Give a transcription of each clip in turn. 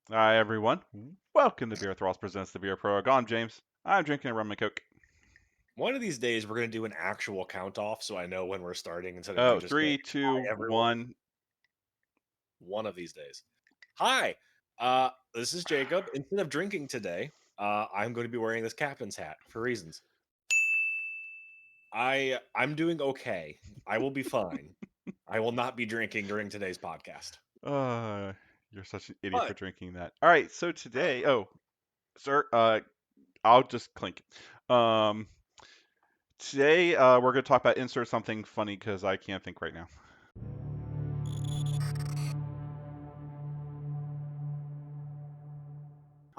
Hi, everyone. Welcome to BeerThralls presents the Beer Prologue. I'm James. I'm drinking a rum and coke. One of these days, we're going to do an actual count off so I know when we're starting instead of me Oh, just going, three, hi, two, everyone. one. One of these days. Hi, this is Jacob. Instead of drinking today, I'm going to be wearing this captain's hat for reasons. I'm doing okay. I will be fine. I will not be drinking during today's podcast. Uh, you're such an idiot for But drinking that. All right, so today, sir, I'll just clink. Um, Today, we're gonna talk about insert something funny because I can't think right now.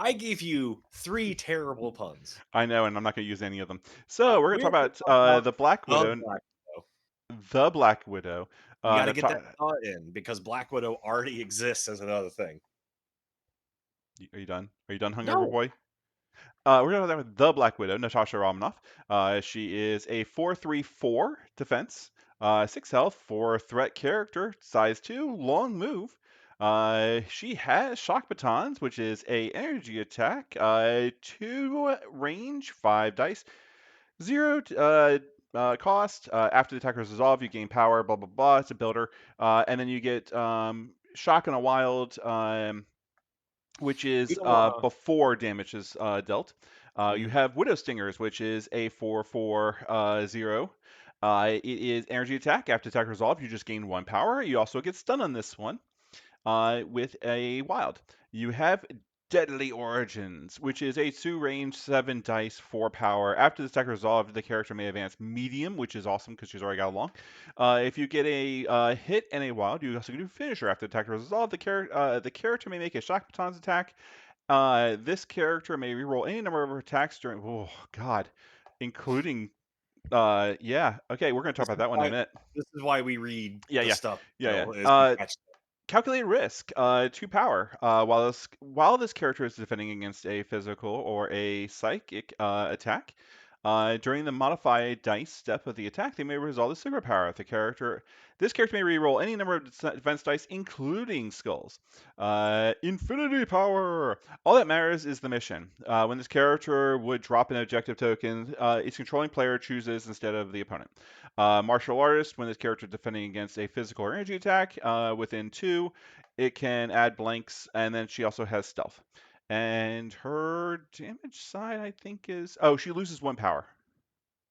I gave you three terrible puns. I know, and I'm not gonna use any of them. So we're gonna We're talk going to about talk about the Black the Widow. Black Widow. The Black Widow. You got to Now, get that thought in because Black Widow already exists as another thing. are you done? Are you done, hungover No, boy? We're going to start with the Black Widow, Natasha Romanoff. She is a 4/3/4 defense, 6 health, 4 threat character, size 2, long move. She has shock batons, which is a energy attack, 2 range, 5 dice, 0 cost. After the attacker is resolved, you gain power. Blah blah blah. It's a builder, and then you get shock and a wild. Which you is don't want before damage is dealt. You to. have Widow Stingers, which is a 4/4/0. It is energy attack. After attack resolve, you just gain 1 power. You also get stun on this one with a wild. You have Deadly Origins, which is a 2 range, 7 dice, 4 power. After the attack resolved, the character may advance medium, which is awesome because she's already got long. If you get a hit and a wild, you also can do finisher. After the attack resolved, the character may make a shock batons attack. This character may reroll any number of attacks during. Oh God, including. Yeah. Okay, we're gonna talk This about is that one in a why minute. this is why we read Yeah, the yeah, stuff yeah, still is to yeah. catch Calculated risk, 2 power. While this character is defending against a physical or a psychic attack, during the modified dice step of the attack, they may resolve the superpower. This character may reroll any number of defense dice, including skulls. Infinity power. All that matters is the mission. When this character would drop an objective token, its controlling player chooses instead of the opponent. Martial artist, when this character is defending against a physical or energy attack within 2, it can add blanks, and then she also has stealth. And her damage side, I think, is. Oh, she loses 1 power.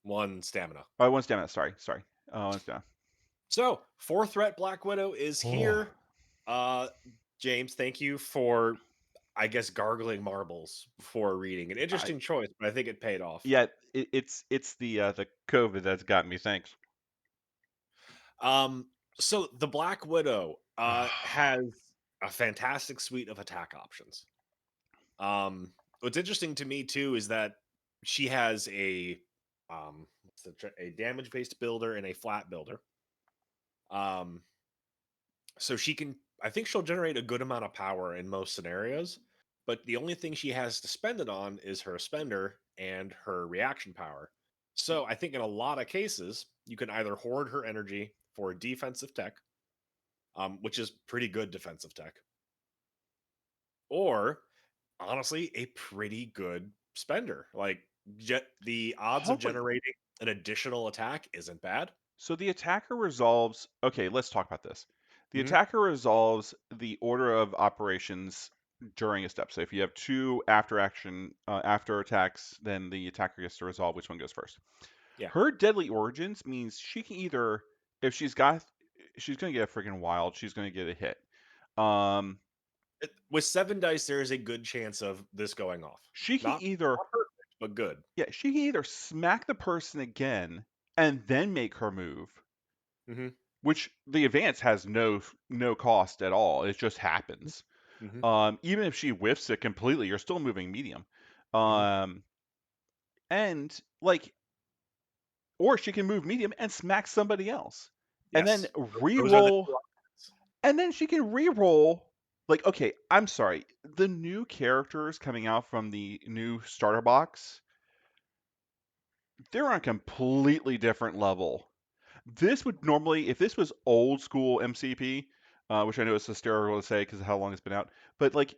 one stamina. Oh, 1 stamina. Sorry. 1 stamina. So, fourth threat Black Widow is Oh. here. Uh James, thank you for I guess gargling marbles before reading. An I, interesting choice, but I think it paid off. yeah, it's the COVID that's got me. Thanks. So the Black Widow has a fantastic suite of attack options. What's interesting to me too is that she has a damage based builder and a flat builder. Um, so she can, I think she'll generate a good amount of power in most scenarios, but the only thing she has to spend it on is her spender and her reaction power. So I think in a lot of cases, you can either hoard her energy for defensive tech, which is pretty good defensive tech, or honestly, a pretty good spender. Like the odds of Oh wait. generating an additional attack isn't bad. So the attacker resolves. Okay, let's talk about this. The Hmm. attacker resolves the order of operations during a step. So if you have 2 after attacks, then the attacker gets to resolve which one goes first. Yeah. Her deadly origins means she can either, if she's gonna get a freaking wild. She's gonna get a hit. Um, With 7 dice, there is a good chance of this going off. she can either, Not perfect, but good. yeah, she can either smack the person again and then make her move, Hmm. which the advance has no cost at all. It just happens. Hmm. Even if she whiffs it completely, you're still moving medium. Hmm. Um, and like, or she can move medium and smack somebody else, and then Yes. Those are the re-roll, two options. and then she can re-roll. Like, okay, I'm sorry, the new characters coming out from the new starter box, they're on a completely different level. This would normally, if this was old school MCP, which I know is hysterical to say because of how long it's been out, but like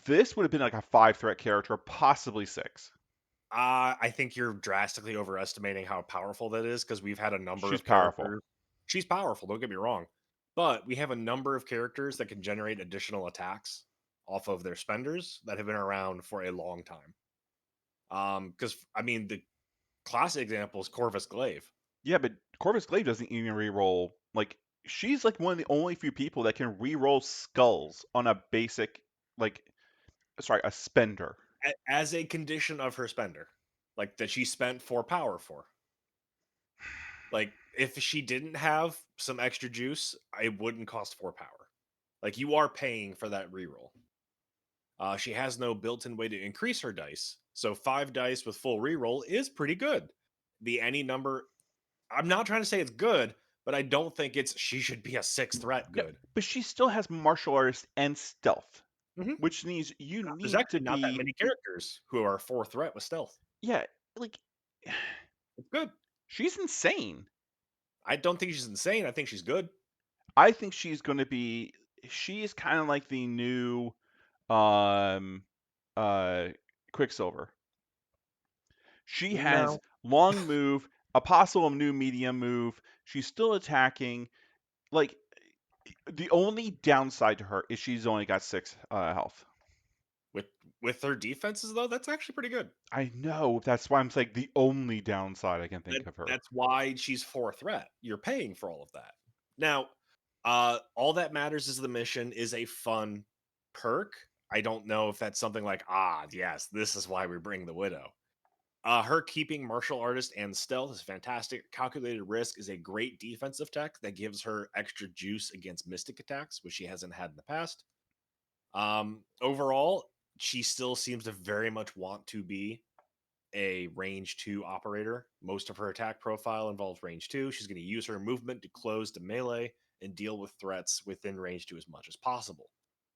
This would have been like a 5 threat character, possibly 6. I think you're drastically overestimating how powerful that is because we've had a number She's of powerful. characters. She's powerful, don't get me wrong. But we have a number of characters that can generate additional attacks off of their spenders that have been around for a long time. Because I mean, the classic example is Corvus Glaive. Yeah, but Corvus Glaive doesn't even reroll. Like, she's like one of the only few people that can reroll skulls on a basic, like, sorry, a spender. As a condition of her spender, like that she spent 4 power for. Like if she didn't have some extra juice, it wouldn't cost 4 power. Like you are paying for that reroll. She has no built-in way to increase her dice, so 5 dice with full reroll is pretty good. The any number, I'm not trying to say it's good, but I don't think it's she should be a 6 threat No, good. but she still has martial artist and stealth, Mhm. which means you There's need to actually not that be, many characters who are 4 threat with stealth. yeah, like, It's good. she's insane. I don't think she's insane. I think she's good. I think she's going to be, she is kind of like the new um, uh, Quicksilver. She has No, long move, a possible new medium move. She's still attacking. Like, the only downside to her is she's only got 6 health. with her defenses though, that's actually pretty good. I know. That's why I'm saying the only downside I can think of her. That's why she's 4 threat. You're paying for all of that. Now, all that matters is the mission is a fun perk. I don't know if that's something like, yes, this is why we bring the widow. Her keeping martial artist and stealth is fantastic. Calculated risk is a great defensive tech that gives her extra juice against mystic attacks, which she hasn't had in the past. Overall, she still seems to very much want to be a range 2 operator. Most of her attack profile involves range 2. She's going to use her movement to close to melee and deal with threats within range 2 as much as possible.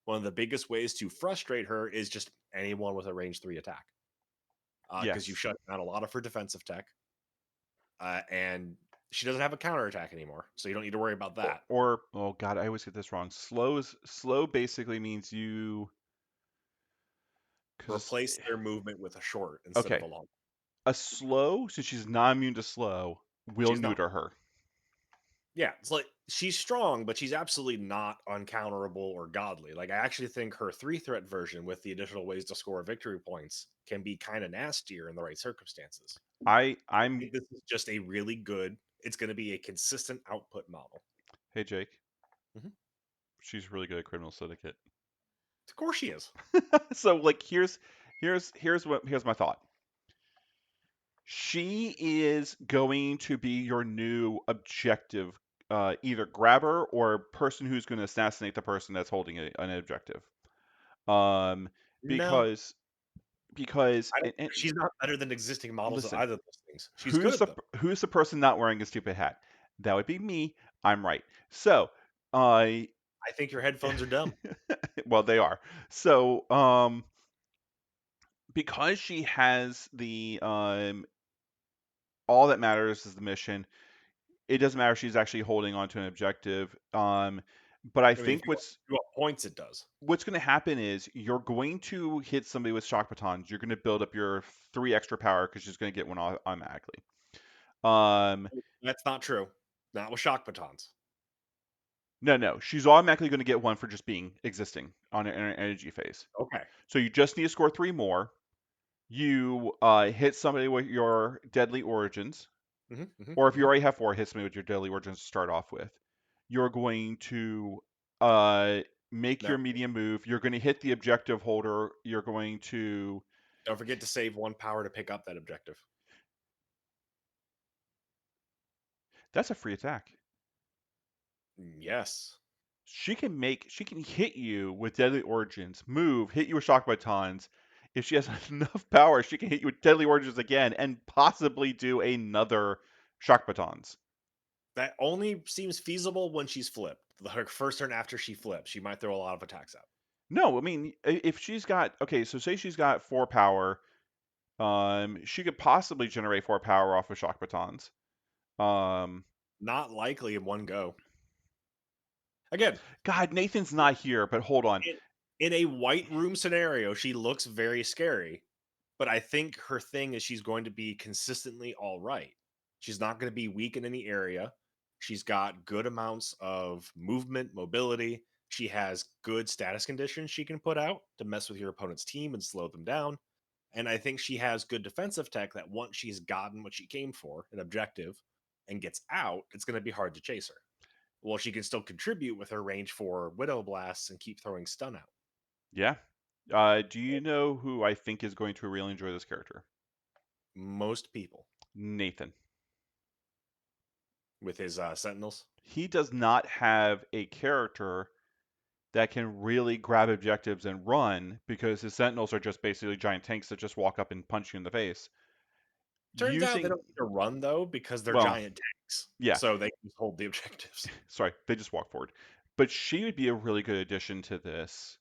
One of the biggest ways to frustrate her is just anyone with a range 3 attack. Because you Yes. shut down a lot of her defensive tech, and she doesn't have a counter attack anymore, so you don't need to worry about that. Oh god, I always get this wrong. Slow basically means you because Replace their movement with a short instead of okay, a long. a slow since she's not immune to slow will She's not. neuter her. Yeah, it's like she's strong, but she's absolutely not uncounterable or godly. Like I actually think her 3 threat version with the additional ways to score victory points can be kind of nastier in the right circumstances. I I'm think this is just a really good. It's going to be a consistent output model. hey Jake, Mhm. she's really good at criminal syndicate. Of course she is. So like here's my thought. She is going to be your new objective, either grabber or person who's going to assassinate the person that's holding an objective. Um, No, because because I don't. and She's not better than existing models of listen, either of those things. She's good at them. who's the person not wearing a stupid hat? That would be me. I'm right. So, I I think your headphones are dumb. well, they are. So, because she has the all that matters is the mission. It doesn't matter if she's actually holding on to an objective. But I I mean, if think you want points, it does. what's going to happen is you're going to hit somebody with shock batons. You're going to build up your 3 extra power because she's going to get one automatically. Um, That's not true. Not with shock batons. no, she's automatically going to get one for just being existing on an energy phase. Okay. So you just need to score 3 more. You hit somebody with your deadly origins, or if you Hmm. already have 4, hit somebody with your deadly origins to start off with. You're going to uh, make No, your medium move. You're going to hit the objective holder. You're going to. don't forget to save 1 power to pick up that objective. That's a free attack. Yes. She can hit you with deadly origins, move, hit you with shock batons. If she has enough power, she can hit you with deadly origins again and possibly do another shock batons. That only seems feasible when she's flipped. Her first turn after she flips, she might throw a lot of attacks out. No, I mean if she's got okay, so say she's got 4 power, she could possibly generate 4 power off of shock batons. Um, Not likely in one go. Again, God, Nathan's not here, but hold on. in, in a white room scenario, she looks very scary, but I think her thing is she's going to be consistently all right. She's not going to be weak in any area. She's got good amounts of movement, mobility. She has good status conditions she can put out to mess with your opponent's team and slow them down. And I think she has good defensive tech that once she's gotten what she came for, an objective, and gets out, it's going to be hard to chase her. Well, she can still contribute with her range for Widow Blasts and keep throwing stun out. Yeah. Do you know who I think is going to really enjoy this character? Most people Nathan. with his Sentinels. He does not have a character that can really grab objectives and run because his Sentinels are just basically giant tanks that just walk up and punch you in the face. Turns out they Using, don't need to run though because they're well, giant tanks, yeah, so they can just hold the objectives. sorry, they just walk forward. But she would be a really good addition to this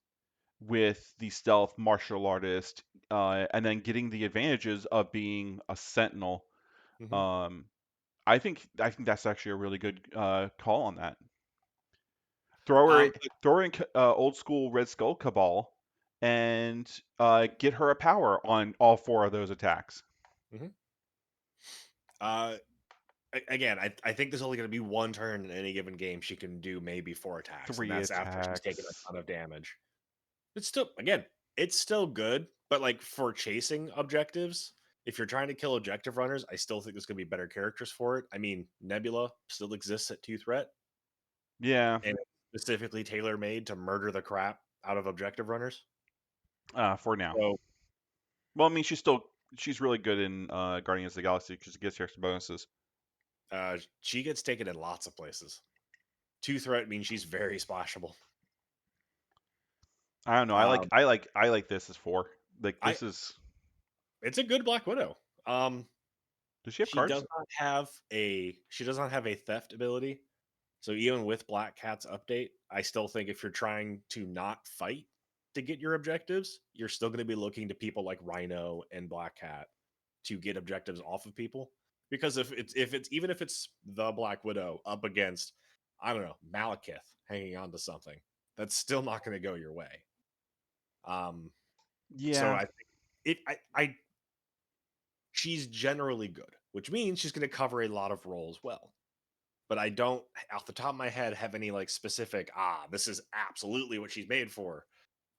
with the stealth martial artist, and then getting the advantages of being a sentinel. Hmm. Um, I think that's actually a really good call on that. Throw her Um, in, throw her in old school Red Skull Cabal, and get her a power on all four of those attacks. mhm. uh, Again, I think there's only going to be one turn in any given game she can do maybe 4 attacks, and Three that's after she's taken a attacks. ton of damage. It's still, again, it's still good, but like for chasing objectives, if you're trying to kill objective runners, I still think there's going to be better characters for it. I mean, Nebula still exists at 2 threat, Yeah, and it's specifically tailor made to murder the crap out of objective runners. for now. So Well, I mean, she's really good in Guardians of the Galaxy because she gets extra bonuses. she gets taken in lots of places. 2 threat means she's very splashable. I don't know. Um, I like this as four. Like I this is. It's a good Black Widow. Does she have cards? She does not have a theft ability. So even with Black Cat's update, I still think if you're trying to not fight to get your objectives, you're still going to be looking to people like Rhino and Black Cat to get objectives off of people. Because if it's even if it's the Black Widow up against, I don't know, Malekith hanging on to something, that's still not going to go your way. Um, so Yeah. I think I she's generally good, which means she's going to cover a lot of roles well. But I don't, off the top of my head, have any like specific, this is absolutely what she's made for.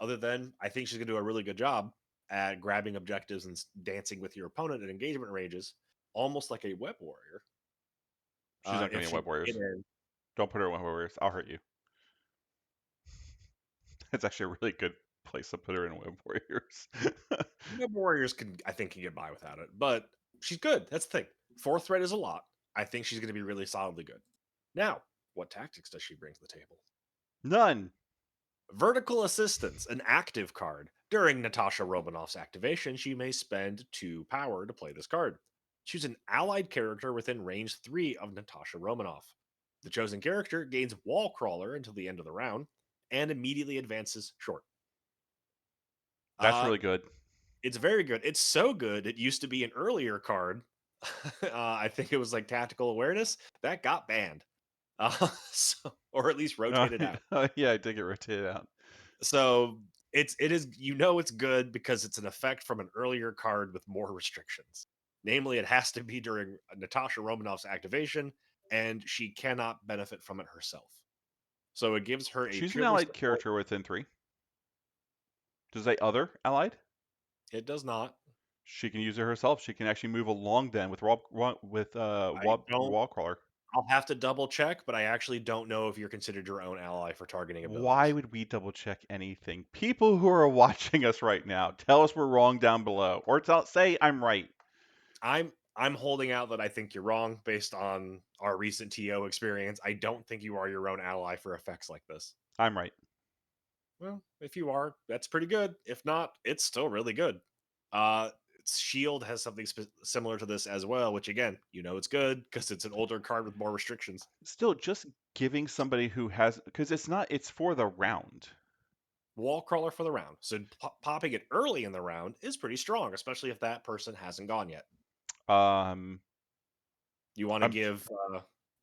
Other than I think she's going to do a really good job at grabbing objectives and dancing with your opponent at engagement ranges, almost like a web warrior. She's not If getting she Web get Warriors. in, Don't put her in Web Warriors. I'll hurt you. It's actually a really good place to put her in Web Warriors. web warriors I think can get by without it, but she's good. That's the thing. 4 threat is a lot. I think she's going to be really solidly good. Now, what tactics does she bring to the table? None. Vertical Assistance, an active card. During Natasha Romanoff's activation, she may spend 2 power to play this card. Choose an allied character within range 3 of Natasha Romanoff. The chosen character gains Wall Crawler until the end of the round and immediately advances short. That's Uh, really good. it's very good. It's so good, it used to be an earlier card. I think it was like Tactical Awareness. That got banned. Or at least rotated out. Yeah, I did get rotated out. So it is it's good because it's an effect from an earlier card with more restrictions. Namely, it has to be during Natasha Romanoff's activation, and she cannot benefit from it herself. So it gives her a She's an purely allied support. character within three. Does that other allied? It does not. She can use it herself. She can actually move along then with I don't. wall crawler. I'll have to double check, but I actually don't know if you're considered your own ally for targeting Why abilities. would we double check anything? People who are watching us right now, tell us we're wrong down below, or say I'm right. I'm holding out that I think you're wrong based on our recent TO experience. I don't think you are your own ally for effects like this. I'm right. Well, if you are, that's pretty good. If not, it's still really good. Uh, Shield has something similar to this as well, which again, it's good because it's an older card with more restrictions. Still, just giving somebody who has because it's for the round. Wall crawler for the round, so popping it early in the round is pretty strong, especially if that person hasn't gone yet. Um, You want to I'm give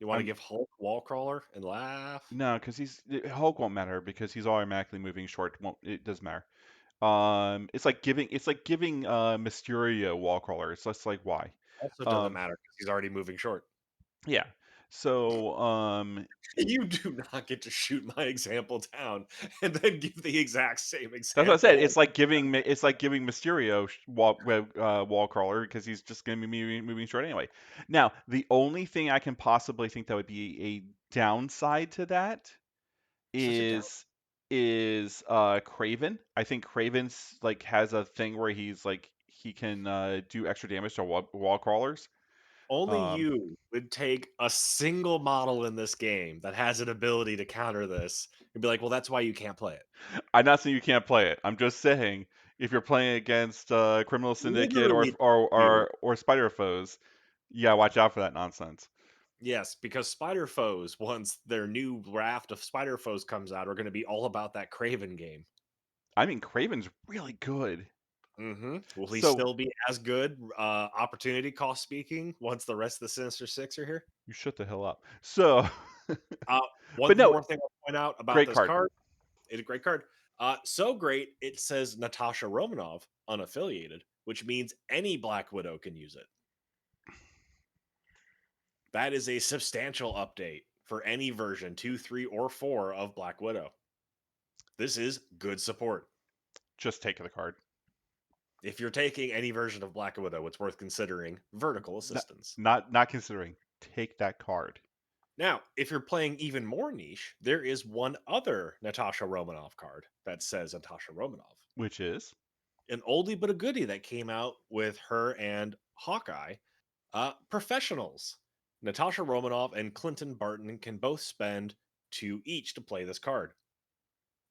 You want to I'm give Hulk wall crawler and laugh? no, because Hulk won't matter because he's automatically moving short. Won't it doesn't matter. It's like giving Mysterio wall crawler. It's just like why? Also doesn't Um, matter because he's already moving short. yeah. So You do not get to shoot my example down and then give the exact same that's what I said. example. It's like giving Mysterio wall crawler because he's just going to be moving short anyway. Now, the only thing I can possibly think that would be a downside to that Such a down. is Craven. I think Craven's like has a thing where he's like he can do extra damage to wall crawlers. Only Um, you would take a single model in this game that has an ability to counter this and be like, well, that's why you can't play it. I'm not saying you can't play it. I'm just saying if you're playing against Criminal Syndicate Literally you. or Spider Foes, you gotta watch out for that nonsense. Yes, because Spider Foes, once their new raft of Spider Foes comes out, are going to be all about that Craven game. I mean, Craven's really good. Will he So still be as good, opportunity cost speaking, once the rest of the Sinister Six are here? you shut the hell up. So, Uh, but one no, more thing I'll point out about great this card. card. It's a great card. So great, it says Natasha Romanov, unaffiliated, which means any Black Widow can use it. That is a substantial update for any version 2, 3, or 4 of Black Widow. This is good support. Just take the card. If you're taking any version of Black Widow, it's worth considering vertical Not assistance. not considering. Take that card, Now, if you're playing even more niche, there is one other Natasha Romanoff card that says Natasha Romanoff. which is An oldie but a goodie that came out with her and Hawkeye. Professionals. Natasha Romanoff and Clinton Barton can both spend 2 each to play this card.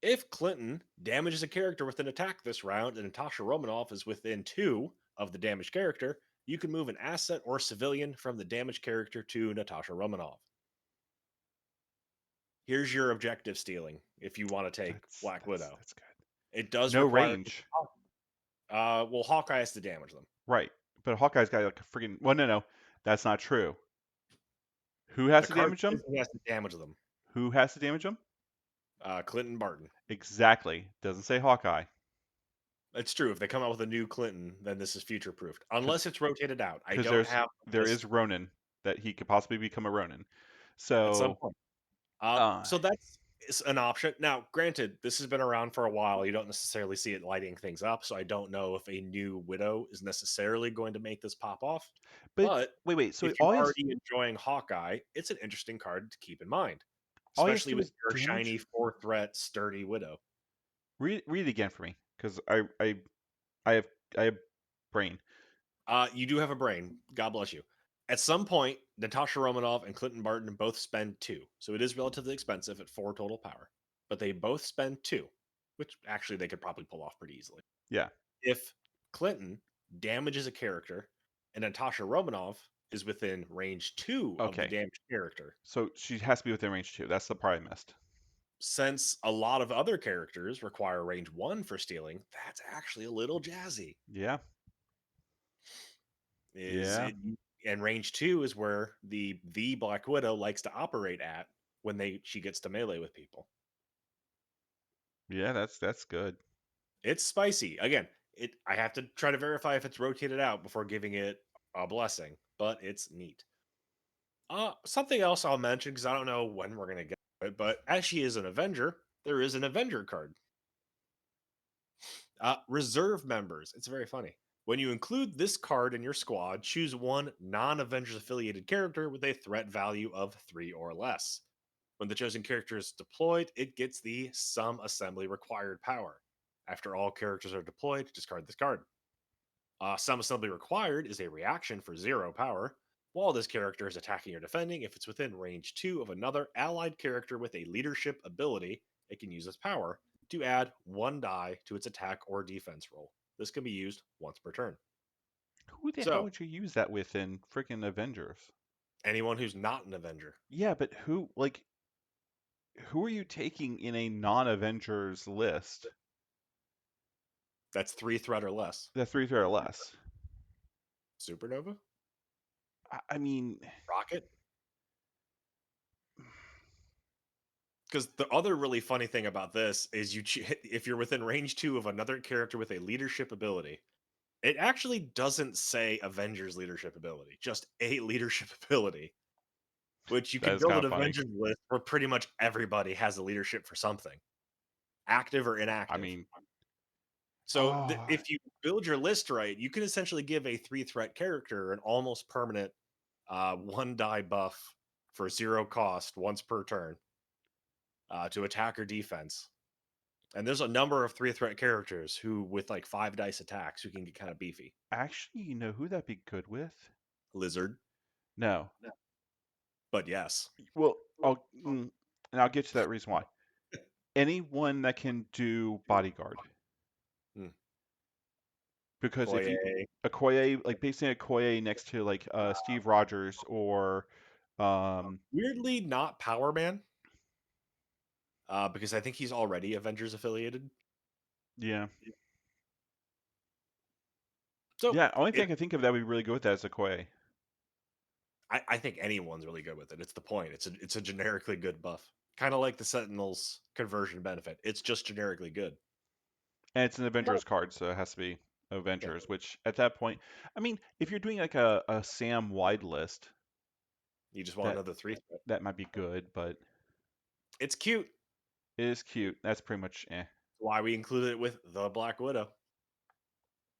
If Clinton damages a character with an attack this round and Natasha Romanoff is within 2 of the damaged character, you can move an asset or civilian from the damaged character to Natasha Romanoff. Here's your objective stealing if you want to take Black Widow. that's good. It does No require. range, Well, Hawkeye has to damage them. right? But Hawkeye's got like a freaking. Well, no, that's not true. Who has The to card damage him? says he has to damage them. Who has to damage him? Clinton Barton. Exactly. Doesn't say Hawkeye It's true. If they come out with a new Clinton, then this is future proofed. Unless it's rotated out. I because don't have there this is Ronin that he could possibly become a Ronin. at some So point. uh, So that's is an option. Now, granted, this has been around for a while. You don't necessarily see it lighting things up, so I don't know if a new Widow is necessarily going to make this pop off. but But wait. So if you're already enjoying Hawkeye, it's an interesting card to keep in mind, all he has to especially do with is your shiny damage. 4 threat sturdy Widow. Read it again for me because I have I have brain. You do have a brain. God bless you. At some point, Natasha Romanoff and Clinton Barton both spend 2. So it is relatively expensive at 4 total power. But they both spend 2, which actually they could probably pull off pretty easily. Yeah. If Clinton damages a character and Natasha Romanoff is within range 2 of the Okay. damaged character, So she has to be within range too. That's the part I missed. since a lot of other characters require range 1 for stealing, that's actually a little jazzy. Yeah. Is Yeah. it and range 2 is where the Black Widow likes to operate at when she gets to melee with people. Yeah. That's good. It's spicy. Again, I have to try to verify if it's rotated out before giving it a blessing, but it's neat. Something else I'll mention because I don't know when we're gonna get to it, but as she is an Avenger, there is an Avenger card. Reserve members. It's very funny. When you include this card in your squad, choose one non Avengers affiliated character with a threat value of 3 or less. When the chosen character is deployed, it gets the sum assembly required power. After all characters are deployed, discard this card. Sum assembly required is a reaction for 0 power. While this character is attacking or defending, if it's within range 2 of another allied character with a leadership ability, it can use its power to add 1 die to its attack or defense roll. This can be used once per turn. Who the hell So, would you use that with in freaking Avengers? anyone who's not an Avenger, Yeah, but who are you taking in a non-Avengers list? that's 3 threat or less. The three or less. Supernova? I mean, Rocket? Because the other really funny thing about this is if you're within range 2 of another character with a leadership ability, it actually doesn't say Avengers leadership ability, just a leadership ability, which you That can is build kind an of funny. Avengers list where pretty much everybody has a leadership for something, active or I inactive. mean, So oh, if you build your list right, you can essentially give a 3 threat character an almost permanent 1 die buff for 0 cost once per turn to attack or defense. And there's a number of 3 threat characters who, with like 5 dice attacks, who can get kind of beefy. actually, you know who that'd be good with? Lizard, No. but yes. Well, and I'll get to that reason why. Anyone that can do bodyguard, Hmm. because if you Koye. Okoye, like basically Okoye next to like Steve Rogers or um, Weirdly, not Power Man, because I think he's already Avengers affiliated. yeah, So yeah. Only thing it, I can think of that would be really good with that is Okoye. I think anyone's really good with it. It's the point. It's a generically good buff, kind of like the Sentinel's conversion benefit. It's just generically good. And it's an Well, Avengers card, so it has to be yeah, Avengers. Which at that point, I mean, if you're doing like a Sam wide list, you just want that another 3 threat. that might be good, but It's cute. it is cute. That's pretty much eh. Why we included it with the Black Widow.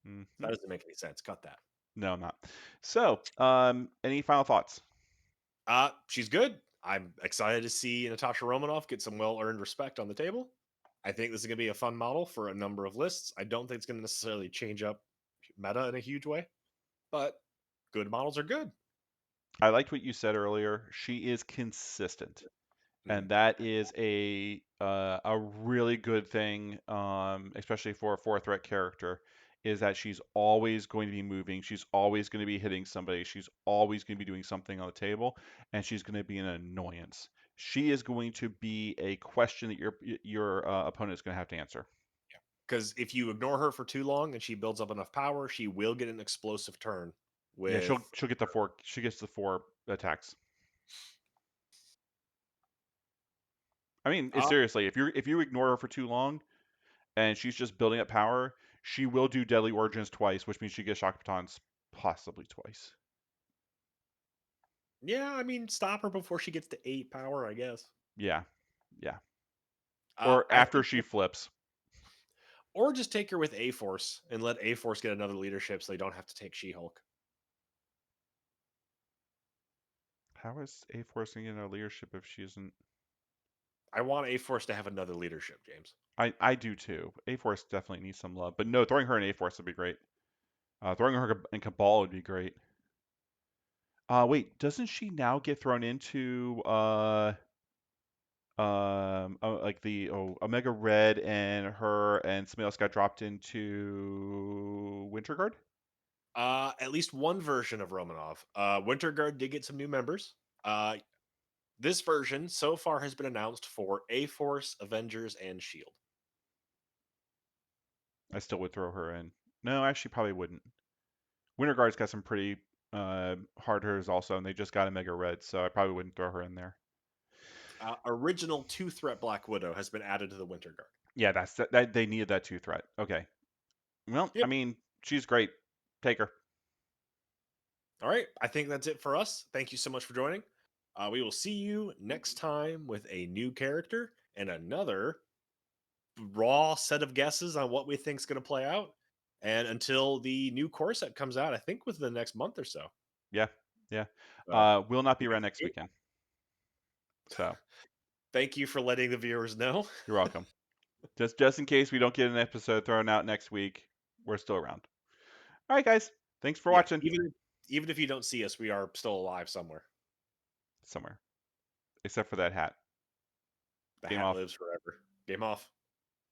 Hmm. That doesn't make any sense. Cut that. No, I'm not. So, any final thoughts? She's good. I'm excited to see Natasha Romanoff get some well-earned respect on the table. I think this is going to be a fun model for a number of lists. I don't think it's going to necessarily change up meta in a huge way, but good models are good. I liked what you said earlier. She is consistent, Mhm. and that is a really good thing, especially for a four threat character. Is that she's always going to be moving. She's always going to be hitting somebody. She's always going to be doing something on the table, and she's going to be an annoyance. She is going to be a question that your opponent is going to have to answer. Because if you ignore her for too long and she builds up enough power, she will get an explosive turn Yeah, with. she'll get the four. She gets the four attacks. I mean, it's Uh, seriously, if you ignore her for too long and she's just building up power, she will do Deadly Origins twice, which means she gets Shock Batons possibly twice. yeah, I mean, stop her before she gets to 8 power, I guess. Yeah, yeah. Or I after think, she flips. or just take her with A Force and let A Force get another leadership so they don't have to take She Hulk. How is A forcing in a leadership if she isn't? I want A Force to have another leadership, James. I do too. A Force definitely needs some love, but no, throwing her in A Force would be great. Throwing her in Cabal would be great. Wait, doesn't she now get thrown into like the Omega Red and her and somebody else got dropped into Winter Guard? At least one version of Romanov. Winter Guard did get some new members. This version so far has been announced for A Force, Avengers, and Shield. I still would throw her in. No, actually, probably wouldn't. Winter Guard's got some pretty hard hitters also, and they just got a Mega Red, so I probably wouldn't throw her in there. Original 2 threat Black Widow has been added to the Winter Guard. Yeah, that they needed that two threat. Okay. Well, I Yep. mean, she's great. Take her. All right. I think that's it for us. Thank you so much for joining. We will see you next time with a new character and another raw set of guesses on what we think is going to play out. And until the new core set comes out, I think within the next month or so. Yeah, yeah. So Will not be you around guys next do it. weekend. So Thank you for letting the viewers know. you're welcome. Just in case we don't get an episode thrown out next week, we're still around. All right, guys. Thanks for Yeah, watching. even if you don't see us, we are still alive somewhere. Somewhere, except for that hat. The Game hat off. lives forever. Game off.